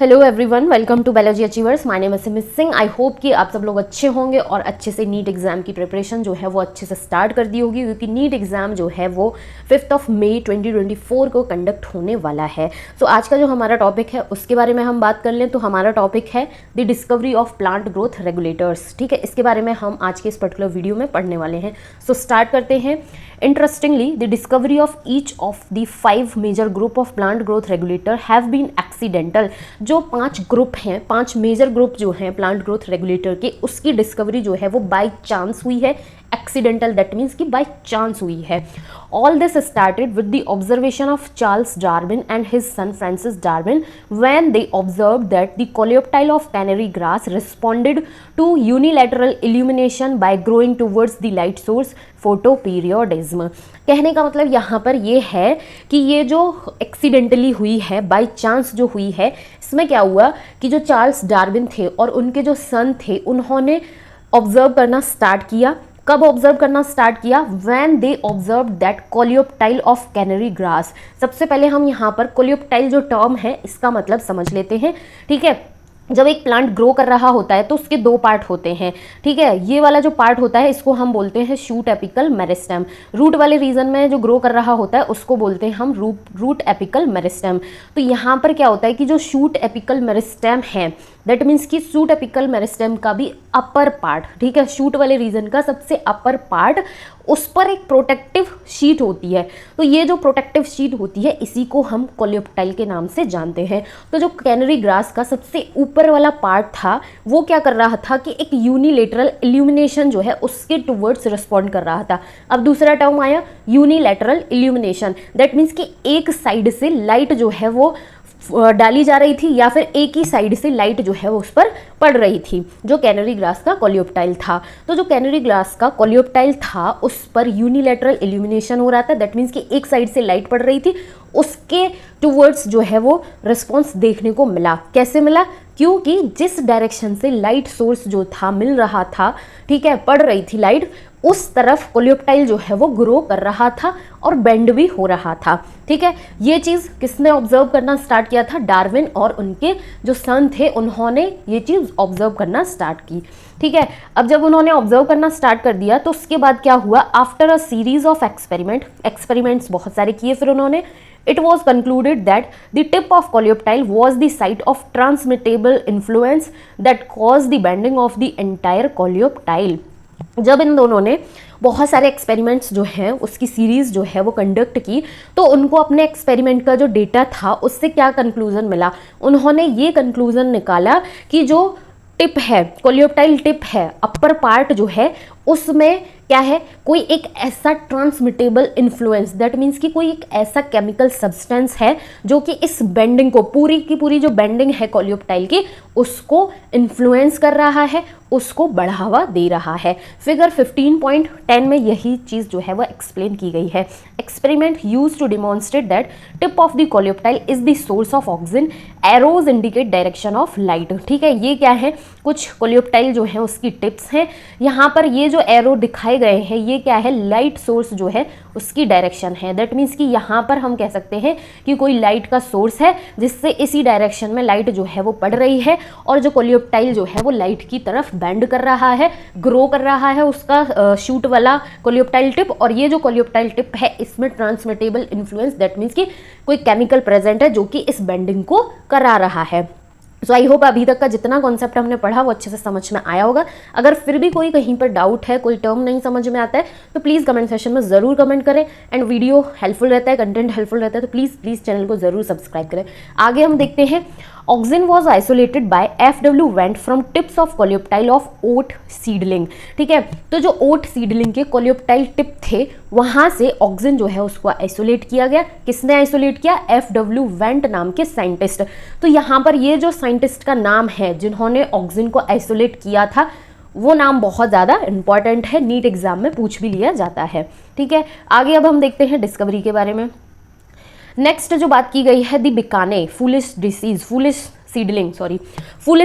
Hello everyone, welcome to biology achievers. My name is Simit Singh. I hope कि आप सब लोग अच्छे होंगे और अच्छे से नीट एग्जाम की प्रिपरेशन जो है वो अच्छे से स्टार्ट कर दी होगी, क्योंकि नीट एग्जाम जो है वो 5 मई 2024 को कंडक्ट होने वाला है। सो आज का जो हमारा टॉपिक है उसके बारे में हम बात कर लें तो हमारा टॉपिक है the discovery of plant growth regulators. ठीक है, इसके बारे में हम आज के इस पर्टिकुलर वीडियो में पढ़ने वाले हैं। सो स्टार्ट करते हैं। Interestingly, the discovery of each of the 5 major group of plant growth regulator have been accidental। जो 5 ग्रुप हैं, 5 मेजर ग्रुप जो हैं प्लांट ग्रोथ रेगुलेटर के, उसकी डिस्कवरी जो है वो बाय चांस हुई है। एक्सीडेंटल दैट मीन्स कि बाय चांस हुई है। All this started with the observation of Charles Darwin and his son Francis Darwin when they observed that the coleoptile of canary grass responded to unilateral illumination by growing towards the light source photoperiodism. कहने का मतलब यहाँ पर ये है कि ये जो एक्सीडेंटली हुई है, बाय चांस जो हुई है, इसमें क्या हुआ कि जो चार्ल्स डार्विन थे और उनके जो सन थे उन्होंने ऑब्जर्व करना स्टार्ट किया। कब ऑब्जर्व करना स्टार्ट किया? When they observe that coleoptile of canary grass. सबसे पहले हम यहाँ पर कोलियोप्टाइल जो टर्म है इसका मतलब समझ लेते हैं। ठीक है, जब एक प्लांट ग्रो कर रहा होता है तो उसके 2 पार्ट होते हैं। ठीक है, ये वाला जो पार्ट होता है इसको हम बोलते हैं शूट एपिकल मेरिस्टेम। रूट वाले रीजन में जो ग्रो कर रहा होता है उसको बोलते हैं हम रूट एपिकल मेरिस्टेम। तो यहाँ पर क्या होता है कि जो शूट एपिकल मेरिस्टेम है, दैट मीन्स कि शूट एपिकल मेरिस्टेम का भी अपर पार्ट, ठीक है, शूट वाले रीजन का सबसे अपर पार्ट, उस पर एक प्रोटेक्टिव शीट होती है। तो ये जो प्रोटेक्टिव शीट होती है इसी को हम कोलियोप्टाइल के नाम से जानते हैं। तो जो कैनरी ग्रास का सबसे ऊपर वाला पार्ट था वो क्या कर रहा था कि एक यूनिलेटरल इल्यूमिनेशन जो है उसके टुवर्ड्स रिस्पॉन्ड कर रहा था। अब दूसरा टर्म आया यूनिलेटरल इल्यूमिनेशन, दैट मीन्स कि एक साइड से लाइट जो है वो डाली जा रही थी या फिर एक ही साइड से लाइट जो है वो उस पर पड़ रही थी, जो कैनरी ग्रास का कोलियोप्टाइल था। तो जो कैनरी ग्रास का कोलियोप्टाइल था उस पर यूनिलैटरल इल्यूमिनेशन हो रहा था, दैट मीन्स कि एक साइड से लाइट पड़ रही थी, उसके टुवर्ड्स जो है वो रिस्पॉन्स देखने को मिला। कैसे मिला? क्योंकि जिस डायरेक्शन से लाइट सोर्स जो था मिल रहा था, ठीक है, पड़ रही थी लाइट, उस तरफ कोलियोप्टाइल जो है वो ग्रो कर रहा था और बेंड भी हो रहा था। ठीक है, ये चीज़ किसने ऑब्जर्व करना स्टार्ट किया था? डार्विन और उनके जो सन थे उन्होंने ये चीज़ ऑब्जर्व करना स्टार्ट की। ठीक है, अब जब उन्होंने ऑब्जर्व करना स्टार्ट कर दिया तो उसके बाद क्या हुआ? After a series of experiments बहुत सारे किए फिर उन्होंने, it was concluded that the tip of coleoptile was the site of transmittable influence that caused the bending of the entire coleoptile। जब इन दोनों ने बहुत सारे एक्सपेरिमेंट्स जो हैं उसकी सीरीज़ जो है वो कंडक्ट की तो उनको अपने एक्सपेरिमेंट का जो डेटा था उससे क्या कंक्लूजन मिला? उन्होंने ये कंक्लूजन निकाला कि जो टिप है, कोलियोप्टाइल टिप है, अपर पार्ट जो है उसमें क्या है, कोई एक ऐसा ट्रांसमिटेबल इन्फ्लुएंस, दैट मीन्स कि कोई एक ऐसा केमिकल सब्सटेंस है जो कि इस बेंडिंग को, पूरी की पूरी जो बेंडिंग है कोलियोप्टाइल की, उसको इन्फ्लुएंस कर रहा है, उसको बढ़ावा दे रहा है। फिगर 15.10 में यही चीज़ जो है वो एक्सप्लेन की गई है। Experiment use to demonstrate that tip of the coleoptile is the source of auxin, arrows indicate direction of light. ठीक है, ये क्या है? कुछ कोलियोप्टाइल जो है उसकी टिप्स हैं। यहाँ पर ये जो एरो दिखाए गए हैं ये क्या है? लाइट सोर्स जो है उसकी डायरेक्शन है। दैट मीन्स कि यहाँ पर हम कह सकते हैं कि कोई लाइट का सोर्स है जिससे इसी डायरेक्शन में लाइट जो है वो पड़ रही है और जो कोलियोप्टाइल जो है वो लाइट की तरफ बेंड कर रहा है, ग्रो कर रहा है उसका शूट वाला कोलियोप्टाइल टिप। और ये जो कोलियोप्टाइल टिप है इसमें ट्रांसमिटेबल इन्फ्लुएंस, दैट मीन्स कि कोई केमिकल प्रेजेंट है जो कि इस बेंडिंग को करा रहा है। सो आई होप अभी तक का जितना कॉन्सेप्ट हमने पढ़ा वो अच्छे से समझ में आया होगा। अगर फिर भी कोई कहीं पर डाउट है, कोई टर्म नहीं समझ में आता है तो प्लीज़ कमेंट सेक्शन में ज़रूर कमेंट करें। एंड वीडियो हेल्पफुल रहता है, कंटेंट हेल्पफुल रहता है तो प्लीज़ चैनल को ज़रूर सब्सक्राइब करें। आगे हम देखते हैं। Auxin was isolated by FW Went from tips of coleoptile of oat seedling. ठीक है, तो जो ओट सीडलिंग के कोलियोप्टाइल टिप थे वहाँ से ऑक्सीजन जो है उसको आइसोलेट किया गया। किसने आइसोलेट किया? FW वेंट नाम के साइंटिस्ट। तो यहाँ पर ये जो साइंटिस्ट का नाम है जिन्होंने ऑक्सीजन को आइसोलेट किया था वो नाम बहुत ज़्यादा इंपॉर्टेंट है, नीट एग्जाम में पूछ भी लिया जाता है। ठीक है, आगे अब हम देखते हैं डिस्कवरी के बारे में। नेक्स्ट जो बात की गई है दी बिकाने फूलिश डिसीज, फूलिश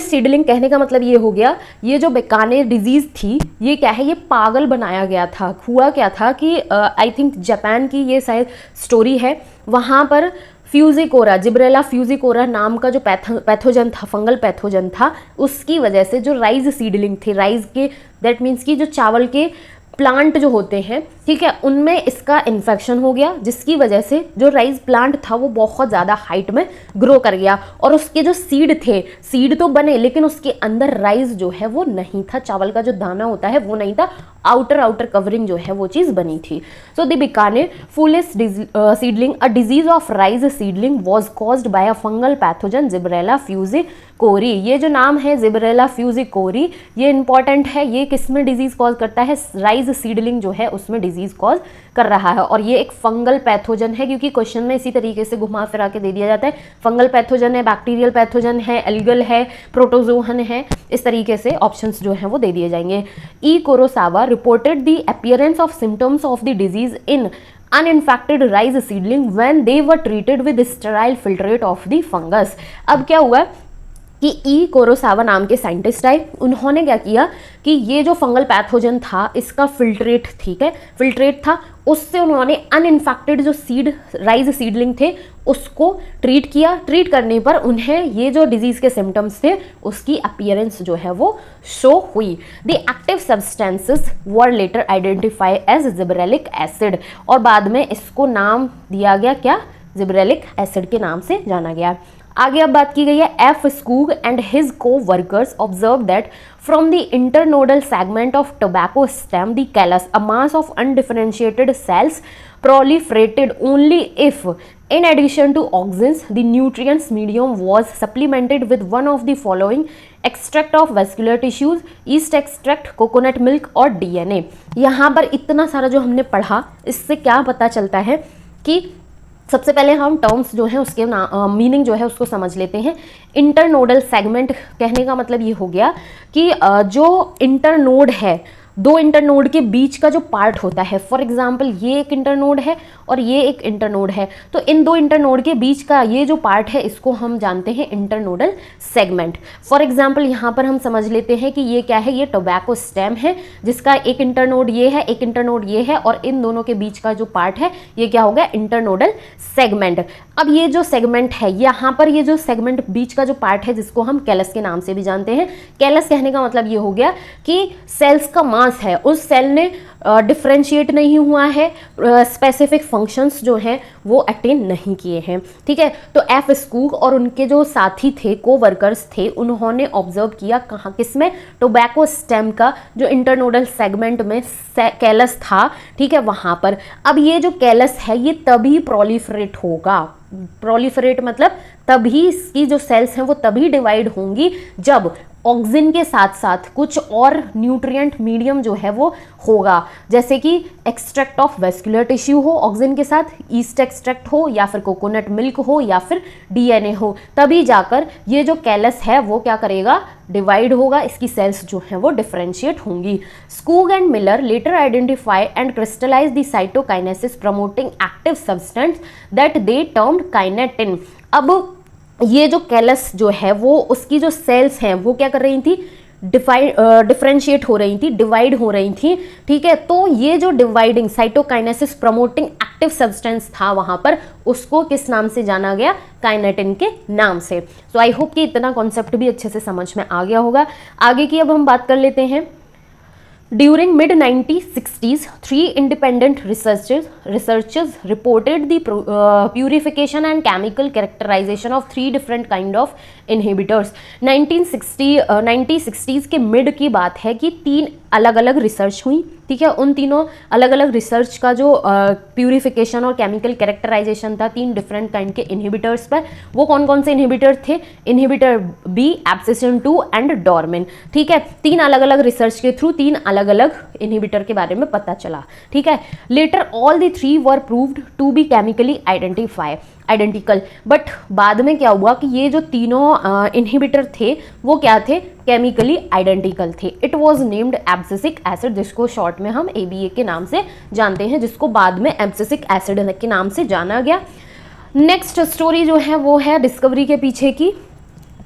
सीडलिंग कहने का मतलब ये हो गया, ये जो बिकाने डिजीज़ थी ये क्या है? ये पागल बनाया गया था। हुआ क्या था कि आई थिंक जापान की ये शायद स्टोरी है, वहाँ पर फ्यूजिकोरा, जिब्रेला फ्यूजिकोरा नाम का जो पैथोजन था, फंगल पैथोजन था, उसकी वजह से जो राइज सीडलिंग थे, राइज के दैट मीन्स कि जो चावल के प्लांट जो होते हैं, ठीक है, उनमें इसका इन्फेक्शन हो गया, जिसकी वजह से जो राइस प्लांट था वो बहुत ज़्यादा हाइट में ग्रो कर गया और उसके जो सीड थे, सीड तो बने लेकिन उसके अंदर राइस जो है वो नहीं था, चावल का जो दाना होता है वो नहीं था, आउटर कवरिंग जो है वो चीज़ बनी थी। So the bakanae foolish seedling, a disease of rice seedling was caused by a fungal pathogen Gibberella fujikuroi. ये जो नाम है जिब्रेला फ्यूजिकोरी, ये इंपॉर्टेंट है, ये किस में डिजीज कॉज करता है, राइस सीडलिंग जो है उसमें डिजीज कॉज कर रहा है और ये एक फंगल पैथोजन है, क्योंकि क्वेश्चन में इसी तरीके से घुमा फिरा के दे दिया जाता है, फंगल पैथोजन है, बैक्टीरियल पैथोजन है, एल्गल है, प्रोटोजोहन है, इस तरीके से ऑप्शंस जो हैं वो दे दिए जाएंगे। E Kurosawa reported the appearance of symptoms of the disease in uninfected rice seedling when they were treated with sterile filtrate of the fungus। अब क्या हुआ कि ई कुरोसावा नाम के साइंटिस्ट आए, उन्होंने क्या किया कि ये जो फंगल पैथोजन था इसका फिल्ट्रेट, ठीक है, फिल्ट्रेट था, उससे उन्होंने अनइन्फेक्टेड जो राइस सीडलिंग थे उसको ट्रीट किया। ट्रीट करने पर उन्हें ये जो डिजीज के सिम्टम्स थे उसकी अपीयरेंस जो है वो शो हुई। The active substances were later identify as gibberellic acid, और बाद में इसको नाम दिया गया क्या, जिब्रेलिक एसिड के नाम से जाना गया। आगे अब बात की गई है, F Skoog and his co workers observe that from the internodal segment of tobacco stem the callus a mass of undifferentiated cells proliferated only if in addition to auxins the nutrients medium was supplemented with one of the following extract of vascular tissues, yeast extract, coconut milk और DNA। यहाँ पर इतना सारा जो हमने पढ़ा इससे क्या पता चलता है कि सबसे पहले हम टर्म्स जो है उसके मीनिंग जो है उसको समझ लेते हैं। इंटरनोडल सेगमेंट कहने का मतलब ये हो गया कि जो इंटरनोड है, दो इंटरनोड के बीच का जो पार्ट होता है, फॉर एग्जाम्पल ये एक इंटरनोड है और ये एक इंटरनोड है, तो इन दो इंटरनोड के बीच का ये जो पार्ट है इसको हम जानते हैं इंटरनोडल सेगमेंट। फॉर एग्जाम्पल यहाँ पर हम समझ लेते हैं कि ये क्या है, ये टोबैको स्टेम है जिसका एक इंटरनोड ये है, एक इंटरनोड ये है और इन दोनों के बीच का जो पार्ट है ये क्या हो गया, इंटरनोडल सेगमेंट। अब ये जो सेगमेंट है, यहाँ पर ये जो सेगमेंट बीच का जो पार्ट है जिसको हम कैलस के नाम से भी जानते हैं, कैलस कहने का मतलब ये हो गया कि सेल्स का मास है, उस सेल ने डिफरेंशिएट नहीं हुआ है, स्पेसिफिक फंक्शंस जो हैं वो अटेन नहीं किए हैं, ठीक है। तो एफ स्कूग और उनके जो साथी थे, को वर्कर्स थे, उन्होंने ऑब्जर्व किया कहाँ, किसमें, टोबैको स्टेम का जो इंटरनोडल सेगमेंट में कैलस था, ठीक है, वहाँ पर। अब ये जो कैलस है ये तभी प्रोलिफरेट होगा, प्रोलिफरेट मतलब तभी इसकी जो सेल्स हैं वो तभी डिवाइड होंगी जब ऑक्सिन के साथ साथ कुछ और न्यूट्रिएंट मीडियम जो है वो होगा, जैसे कि एक्सट्रैक्ट ऑफ वेस्कुलर टिश्यू हो ऑक्सिन के साथ, ईस्ट एक्सट्रैक्ट हो या फिर कोकोनट मिल्क हो या फिर डीएनए हो, तभी जाकर ये जो कैलस है वो क्या करेगा, डिवाइड होगा, इसकी सेल्स जो हैं वो डिफरेंशिएट होंगी। Skoog and Miller later identify and crystallize the cytokinesis promoting active substance that they termed kinetin. अब ये जो कैलस जो है वो उसकी जो सेल्स हैं वो क्या कर रही थी, डिफरेंशिएट हो रही थी, डिवाइड हो रही थी, ठीक है। तो ये जो dividing cytokinesis promoting active substance था वहां पर, उसको किस नाम से जाना गया, काइनेटिन के नाम से। सो आई होप कि इतना कॉन्सेप्ट भी अच्छे से समझ में आ गया होगा। आगे की अब हम बात कर लेते हैं। During mid-1960s, 3 independent researchers reported the purification and chemical characterization of 3 different kind of inhibitors। 1960s के मिड की बात है कि 3 अलग अलग रिसर्च हुई, ठीक है। उन तीनों अलग अलग रिसर्च का जो प्यूरिफिकेशन और केमिकल कैरेक्टराइजेशन था 3 डिफरेंट काइंड के इनहिबिटर्स पर, वो कौन कौन से इनहिबिटर थे, इनहिबिटर बी, एब्सिसिन 2 एंड डॉर्मिन, ठीक है। 3 अलग अलग रिसर्च के थ्रू 3 अलग अलग इनहिबिटर के बारे में पता चला, ठीक है। Later all the 3 were proved to be chemically identical, but बाद में क्या हुआ कि ये जो तीनों इनहिबिटर थे वो क्या थे, केमिकली आइडेंटिकल थे। It was named abscisic acid, जिसको शॉर्ट में हम ABA के नाम से जानते हैं, जिसको बाद में एब्सिसिक एसिड के नाम से जाना गया। नेक्स्ट स्टोरी जो है वो है डिस्कवरी के पीछे की,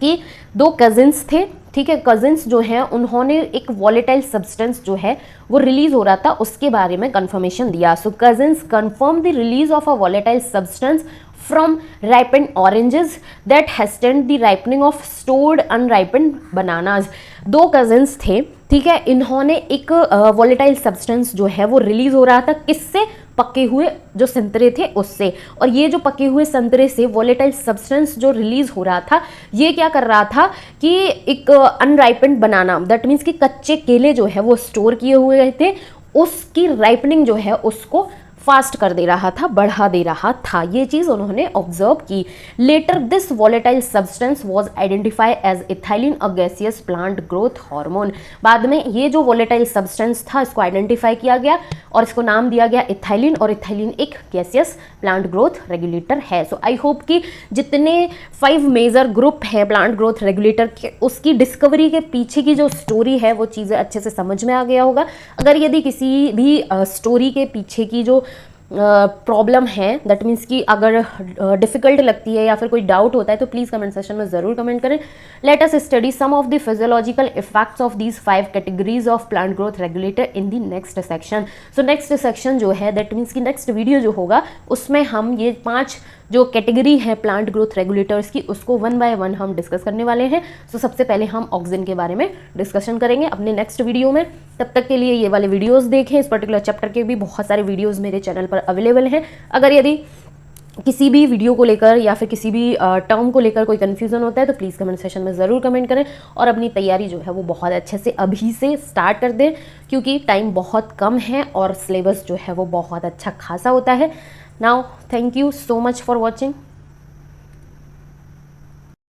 कि 2 कजिन्स थे, ठीक है। कजिन्स जो हैं उन्होंने एक वॉलेटाइल सब्सटेंस जो है वो रिलीज हो रहा था उसके बारे में कंफर्मेशन दिया। So cousins confirm the release of a volatile substance from ripened oranges that hastened the ripening of stored unripened bananas। दो कजिन्स थे, ठीक है, इन्होंने एक वॉलेटाइल सब्सटेंस जो है वो रिलीज हो रहा था, किससे? पके हुए जो संतरे थे उससे। और ये जो पके हुए संतरे से वॉलेटाइल सब्सटेंस जो रिलीज हो रहा था, ये क्या कर रहा था कि एक अनराइपेंड बनाना, दैट मीन्स कि कच्चे केले जो है वो स्टोर किए हुए थे, उसकी राइपनिंग जो है उसको फास्ट कर दे रहा था, बढ़ा दे रहा था। ये चीज उन्होंने ऑब्जर्व की। Later this volatile substance was identify as ethylene, a gaseous plant growth hormone. बाद में ये जो वॉलेटाइल सब्सटेंस था इसको आइडेंटिफाई किया गया और इसको नाम दिया गया इथाइलिन, और इथाइलिन एक गैसियस प्लांट ग्रोथ रेगुलेटर है। सो आई होप कि जितने 5 मेजर ग्रुप हैं प्लांट ग्रोथ रेगुलेटर के, उसकी डिस्कवरी के पीछे की जो स्टोरी है वो चीज़ें अच्छे से समझ में आ गया होगा। अगर यदि किसी भी स्टोरी के पीछे की जो प्रॉब्लम है, दैट मीन्स कि अगर डिफिकल्ट लगती है या फिर कोई डाउट होता है तो प्लीज़ कमेंट सेक्शन में ज़रूर कमेंट करें। Let us study some of the physiological effects of these 5 categories of plant growth regulator in the next section. So next section जो है, दैट मीन्स कि नेक्स्ट वीडियो जो होगा उसमें हम ये 5 जो कैटेगरी है प्लांट ग्रोथ रेगुलेटर्स की, उसको 1 बाय 1 हम डिस्कस करने वाले हैं। सो सबसे पहले हम ऑक्सिन के बारे में डिस्कशन करेंगे अपने नेक्स्ट वीडियो में। तब तक के लिए ये वाले वीडियोस देखें। इस पर्टिकुलर चैप्टर के भी बहुत सारे वीडियोस मेरे चैनल पर अवेलेबल हैं। अगर यदि किसी भी वीडियो को लेकर या फिर किसी भी टर्म को लेकर कोई कन्फ्यूज़न होता है तो प्लीज़ कमेंट सेशन में ज़रूर कमेंट करें, और अपनी तैयारी जो है वो बहुत अच्छे से अभी से स्टार्ट कर दें, क्योंकि टाइम बहुत कम है और सिलेबस जो है वो बहुत अच्छा खासा होता है। Now thank you so much for watching.